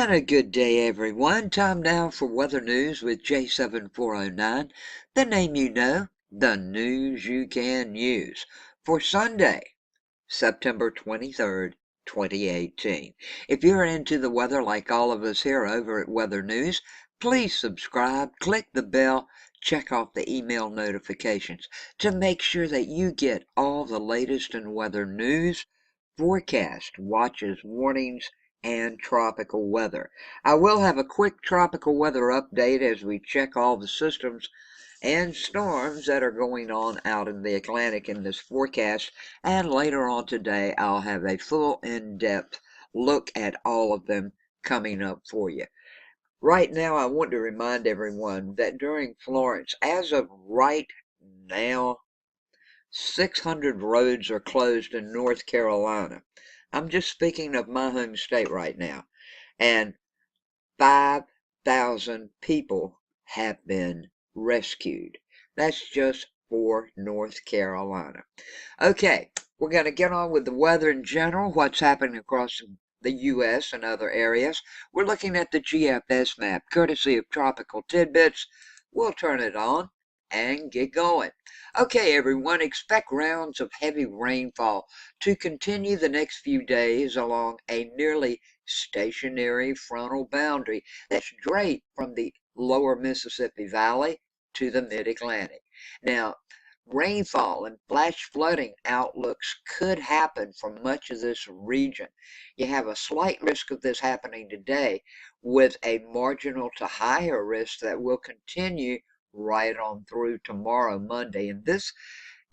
And a good day, everyone. Time now for weather news with J7409. The name you know, the news you can use. For Sunday, September 23rd, 2018. If you're into the weather like all of us here over at Weather News, please subscribe, click the bell, check off the email notifications to make sure that you get all the latest in weather news, forecast, watches, warnings, and tropical weather. I will have a quick tropical weather update as we check all the systems and storms that are going on out in the Atlantic in this forecast. And later on today, I'll have a full in-depth look at all of them coming up for you. Right now, I want to remind everyone that during Florence, as of right now, 600 roads are closed in North Carolina. I'm just speaking of my home state right now. And 5,000 people have been rescued. That's just for North Carolina. Okay, we're going to get on with the weather in general, what's happening across the U.S. and other areas. We're looking at the GFS map, courtesy of Tropical Tidbits. We'll turn it on and get going. Okay, everyone, expect rounds of heavy rainfall to continue the next few days along a nearly stationary frontal boundary that's straight from the lower Mississippi Valley to the mid-Atlantic. Now, rainfall and flash flooding outlooks could happen for much of this region. You have a slight risk of this happening today with a marginal to higher risk that will continue right on through tomorrow, Monday. And this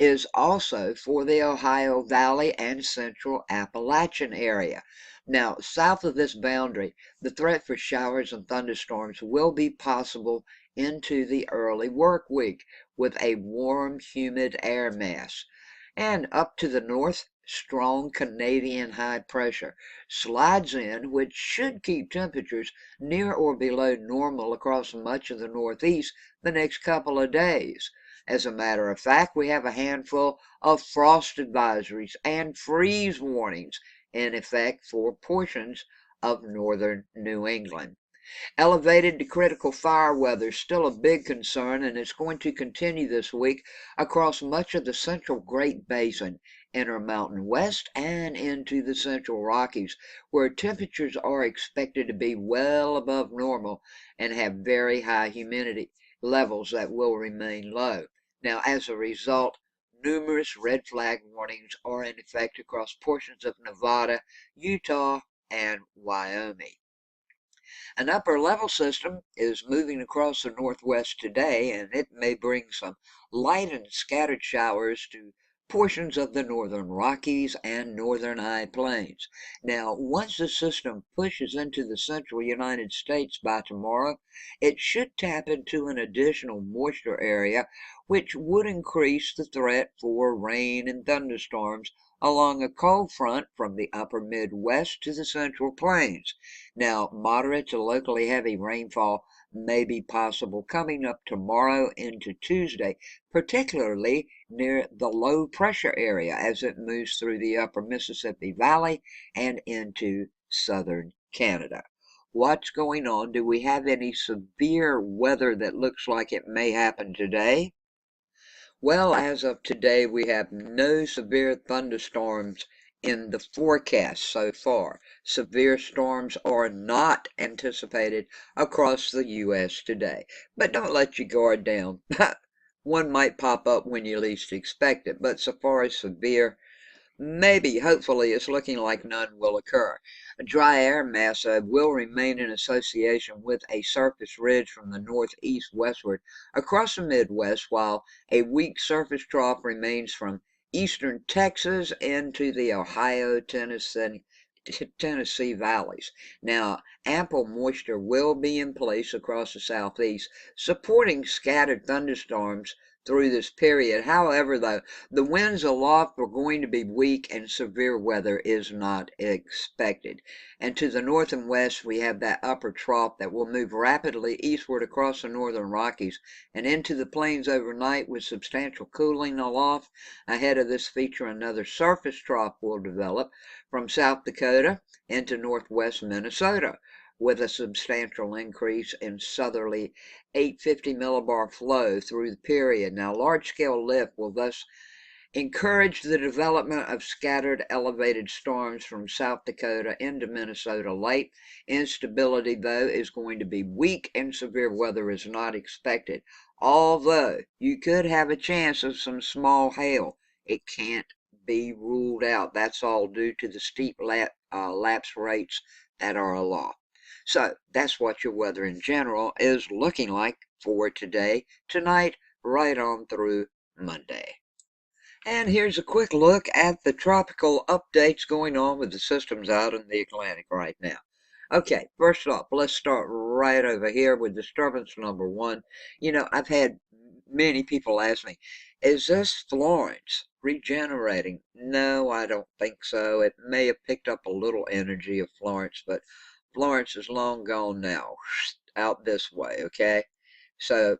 is also for the Ohio Valley and Central Appalachian area. Now, south of this boundary, the threat for showers and thunderstorms will be possible into the early work week with a warm, humid air mass. And up to the north, strong Canadian high pressure slides in, which should keep temperatures near or below normal across much of the Northeast the next couple of days. As a matter of fact, we have a handful of frost advisories and freeze warnings in effect for portions of northern New England. Elevated to critical fire weather is still a big concern, and it's going to continue this week across much of the central Great Basin, Intermountain West, and into the central Rockies, where temperatures are expected to be well above normal and have very high humidity levels that will remain low. Now, as a result, numerous red flag warnings are in effect across portions of Nevada, Utah, and Wyoming. An upper level system is moving across the northwest today, and it may bring some light and scattered showers to portions of the northern Rockies and northern high plains. Now, once the system pushes into the central United States by tomorrow, it should tap into an additional moisture area, which would increase the threat for rain and thunderstorms along a cold front from the upper Midwest to the central plains. Now, moderate to locally heavy rainfall may be possible coming up tomorrow into Tuesday, particularly near the low pressure area as it moves through the upper Mississippi Valley and into southern Canada. What's going on? Do we have any severe weather that looks like it may happen today? Well, as of today, we have no severe thunderstorms in the forecast so far. Severe storms are not anticipated across the U.S. today. But don't let your guard down. One might pop up when you least expect it, but so far as severe, maybe, hopefully, it's looking like none will occur. A dry air mass will remain in association with a surface ridge from the northeast westward across the Midwest, while a weak surface trough remains from eastern Texas into the Ohio, Tennessee valleys. Now, ample moisture will be in place across the southeast, supporting scattered thunderstorms through this period. However, though, the winds aloft are going to be weak and severe weather is not expected. And to the north and west, we have that upper trough that will move rapidly eastward across the northern Rockies and into the plains overnight with substantial cooling aloft. Ahead of this feature, another surface trough will develop from South Dakota into northwest Minnesota, with a substantial increase in southerly 850 millibar flow through the period. Now, large-scale lift will thus encourage the development of scattered elevated storms from South Dakota into Minnesota late. Instability, though, is going to be weak and severe weather is not expected. Although you could have a chance of some small hail, it can't be ruled out. That's all due to the steep lapse rates that are aloft. So that's what your weather in general is looking like for today, tonight, right on through Monday. And here's a quick look at the tropical updates going on with the systems out in the Atlantic right now. Okay, first off, let's start right over here with disturbance number 1. You know, I've had many people ask me, is this Florence regenerating? No, I don't think so. It may have picked up a little energy of Florence, but Florence is long gone now, out this way, okay? So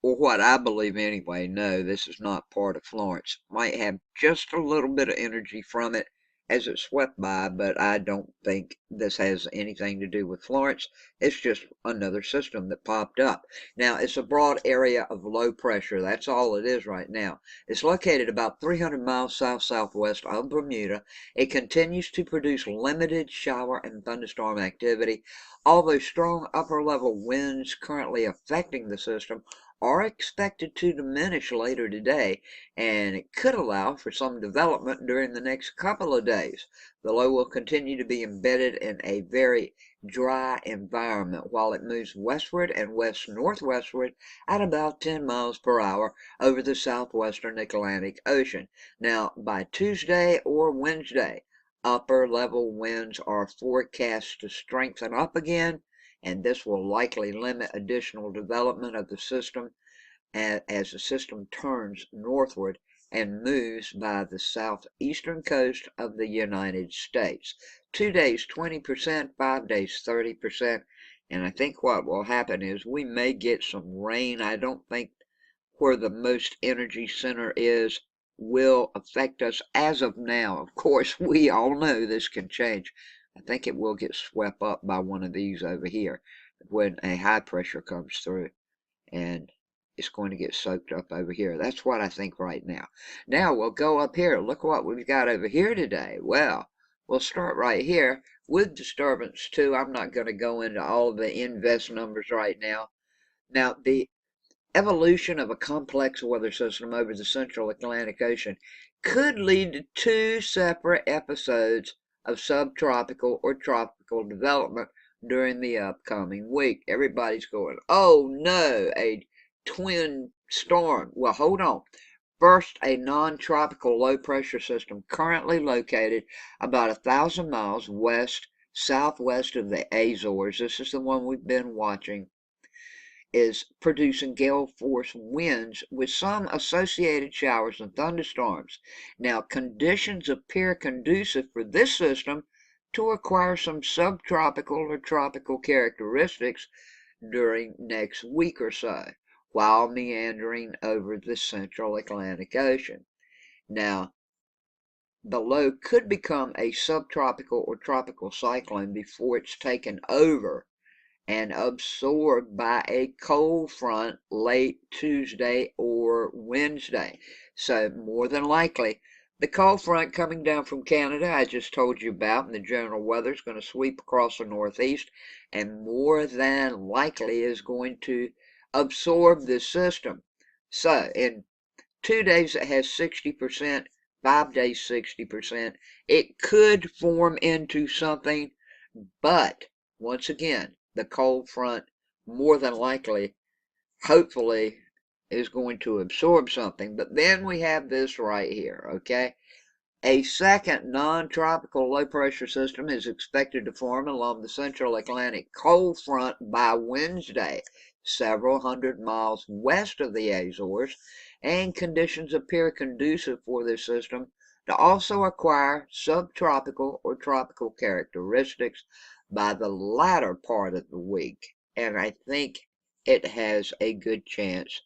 or what I believe anyway, no, this is not part of Florence. Might have just a little bit of energy from it as it swept by, but I don't think this has anything to do with Florence. It's just another system that popped up. Now, it's a broad area of low pressure. That's all it is right now. It's located about 300 miles south-southwest of Bermuda. It continues to produce limited shower and thunderstorm activity, although strong upper-level winds currently affecting the system are expected to diminish later today, and it could allow for some development during the next couple of days. The low will continue to be embedded in a very dry environment while it moves westward and west-northwestward at about 10 miles per hour over the southwestern Atlantic Ocean. Now, by Tuesday or Wednesday, upper-level winds are forecast to strengthen up again, and this will likely limit additional development of the system as the system turns northward and moves by the southeastern coast of the United States. 2 days 20%, 5 days 30%, and I think what will happen is we may get some rain. I don't think where the most energy center is will affect us as of now. Of course, we all know this can change. I think it will get swept up by one of these over here when a high pressure comes through, and it's going to get soaked up over here. That's what I think right now. Now we'll go up here. Look what we've got over here today. Well, we'll start right here with disturbance 2. I'm not going to go into all the invest numbers right now. Now, the evolution of a complex weather system over the central Atlantic Ocean could lead to 2 separate episodes of subtropical or tropical development during the upcoming week. Everybody's going, oh no, a twin storm. Well, hold on. First, a non-tropical low-pressure system currently located about 1,000 miles west-southwest of the Azores. This is the one we've been watching, is producing gale force winds with some associated showers and thunderstorms. Now, conditions appear conducive for this system to acquire some subtropical or tropical characteristics during next week or so, while meandering over the central Atlantic Ocean. Now, the low could become a subtropical or tropical cyclone before it's taken over and absorbed by a cold front late Tuesday or Wednesday. So more than likely, the cold front coming down from Canada, I just told you about, and the general weather is going to sweep across the northeast, and more than likely is going to absorb this system. So in 2 days it has 60%, 5 days 60%. It could form into something, but once again, the cold front more than likely, hopefully, is going to absorb something. But then we have this right here, okay? A second non-tropical low-pressure system is expected to form along the central Atlantic cold front by Wednesday, several hundred miles west of the Azores, and conditions appear conducive for this system to also acquire subtropical or tropical characteristics by the latter part of the week. And I think it has a good chance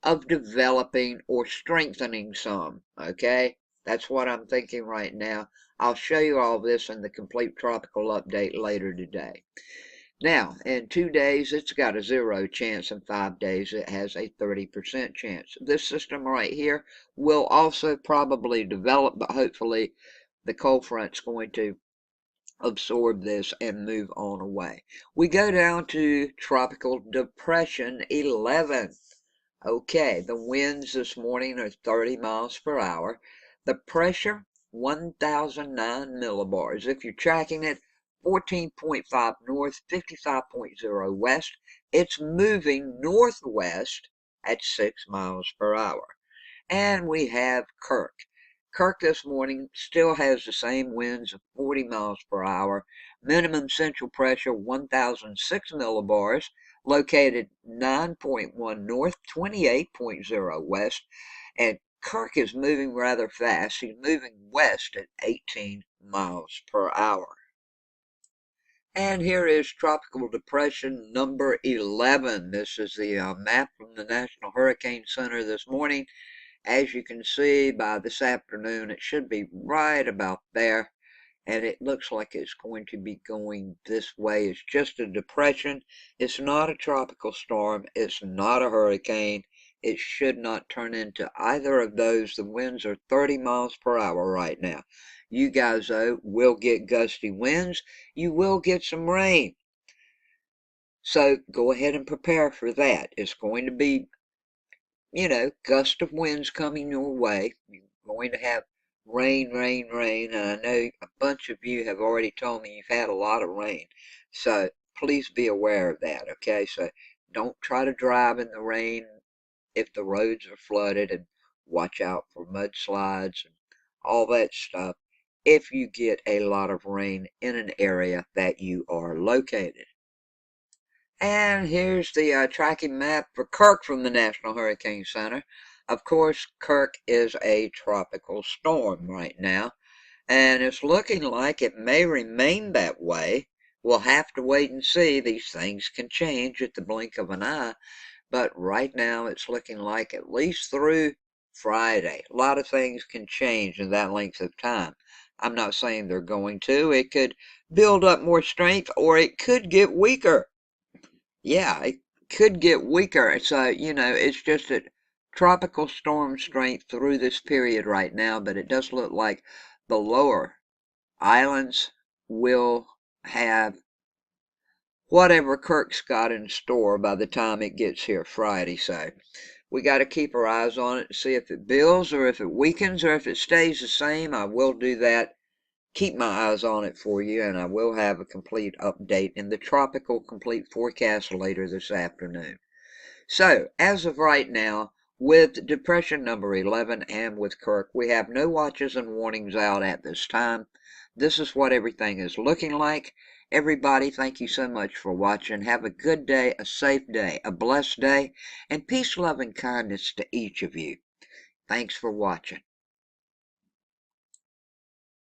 of developing or strengthening some, okay? That's what I'm thinking right now. I'll show you all this in the complete tropical update later today. Now, in 2 days, it's got a 0 chance. In 5 days, it has a 30% chance. This system right here will also probably develop, but hopefully the cold front's going to absorb this and move on away. We go down to Tropical Depression 11. Okay, the winds this morning are 30 miles per hour. The pressure, 1,009 millibars. If you're tracking it, 14.5 north, 55.0 west. It's moving northwest at 6 miles per hour. And we have Kirk. Kirk this morning still has the same winds of 40 miles per hour. Minimum central pressure 1,006 millibars, located 9.1 north, 28.0 west. And Kirk is moving rather fast. He's moving west at 18 miles per hour. And here is Tropical Depression number 11. This is the map from the National Hurricane Center this morning. As you can see, by this afternoon, it should be right about there. And it looks like it's going to be going this way. It's just a depression. It's not a tropical storm. It's not a hurricane. It should not turn into either of those. The winds are 30 miles per hour right now. You guys, though, will get gusty winds. You will get some rain. So go ahead and prepare for that. It's going to be, gust of winds coming your way. You're going to have rain, rain, rain. And I know a bunch of you have already told me you've had a lot of rain. So please be aware of that, okay? So don't try to drive in the rain if the roads are flooded, and watch out for mudslides and all that stuff if you get a lot of rain in an area that you are located. And here's the tracking map for Kirk from the National Hurricane Center. Of course, Kirk is a tropical storm right now, and it's looking like it may remain that way. We'll have to wait and see. These things can change at the blink of an eye, but right now it's looking like at least through Friday. A lot of things can change in that length of time. I'm not saying they're going to. It could build up more strength, or it could get weaker. Yeah, it could get weaker. So, it's just at tropical storm strength through this period right now, but it does look like the lower islands will have whatever Kirk's got in store by the time it gets here Friday. So we got to keep our eyes on it to see if it builds or if it weakens or if it stays the same. I will do that. Keep my eyes on it for you, and I will have a complete update in the tropical complete forecast later this afternoon. So, as of right now, with depression number 11 and with Kirk, we have no watches and warnings out at this time. This is what everything is looking like. Everybody, thank you so much for watching. Have a good day, a safe day, a blessed day, and peace, love, and kindness to each of you. Thanks for watching.